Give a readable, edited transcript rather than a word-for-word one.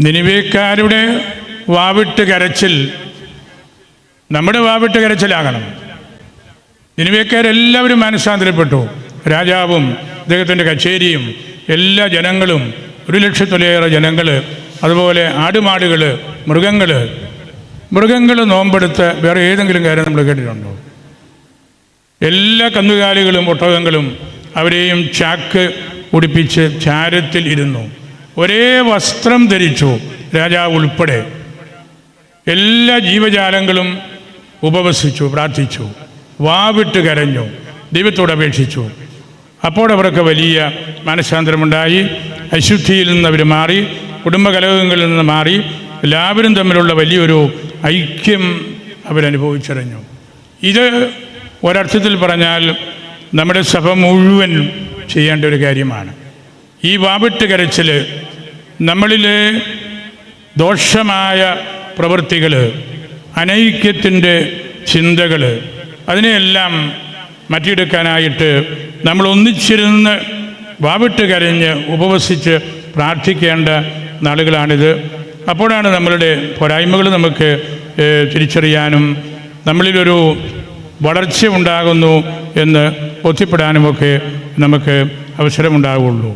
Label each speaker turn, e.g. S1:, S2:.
S1: നിനിവേക്കാരുടെ വാവിട്ട് കരച്ചിൽ നമ്മുടെ വാവിട്ട് കരച്ചിലാകണം. നിനിവേക്കാരെല്ലാവരും മാനസാന്തരപ്പെട്ടു. രാജാവും അദ്ദേഹത്തിൻ്റെ കച്ചേരിയും എല്ലാ ജനങ്ങളും, 100,000-ലേറെ ജനങ്ങൾ, അതുപോലെ ആടുമാടുകൾ, മൃഗങ്ങൾ നോമ്പെടുത്ത് വേറെ ഏതെങ്കിലും കാര്യം നമ്മൾ കേട്ടിട്ടുണ്ടോ? എല്ലാ കന്നുകാലികളും ഒട്ടകങ്ങളും അവരെയും ചാക്ക് ഉടിപ്പിച്ച് ചാരത്തിൽ ഇരുന്നു. ഒരേ വസ്ത്രം ധരിച്ചു രാജാവ് ഉൾപ്പെടെ. എല്ലാ ജീവജാലങ്ങളും ഉപവസിച്ചു, പ്രാർത്ഥിച്ചു, വാവിട്ട് കരഞ്ഞു, ദൈവത്തോട് അപേക്ഷിച്ചു. അപ്പോൾ അവർക്ക് വലിയ മനഃശാന്തരമുണ്ടായി. അശുദ്ധിയിൽ നിന്ന് അവർ മാറി, കുടുംബകലഹങ്ങളിൽ നിന്ന് മാറി, എല്ലാവരും തമ്മിലുള്ള വലിയൊരു ഐക്യം അവരനുഭവിച്ചറിഞ്ഞു. ഇത് ഒരർത്ഥത്തിൽ പറഞ്ഞാൽ നമ്മുടെ സഭ മുഴുവൻ ചെയ്യേണ്ട ഒരു കാര്യമാണ്. ഈ വാവിട്ട് കരച്ചിൽ, നമ്മളിലെ ദോഷമായ പ്രവൃത്തികൾ, അനൈക്യത്തിൻ്റെ ചിന്തകൾ, അതിനെയെല്ലാം മാറ്റിയെടുക്കാനായിട്ട് നമ്മൾ ഒന്നിച്ചിരുന്ന് വാവിട്ട് കരഞ്ഞ് ഉപവസിച്ച് പ്രാർത്ഥിക്കേണ്ട നാളുകളാണിത്. അപ്പോഴാണ് നമ്മളുടെ പോരായ്മകൾ നമുക്ക് തിരിച്ചറിയാനും നമ്മളിലൊരു വളർച്ച ഉണ്ടാകുന്നു എന്ന് ബോധ്യപ്പെടാനുമൊക്കെ നമുക്ക് അവസരമുണ്ടാകുള്ളൂ.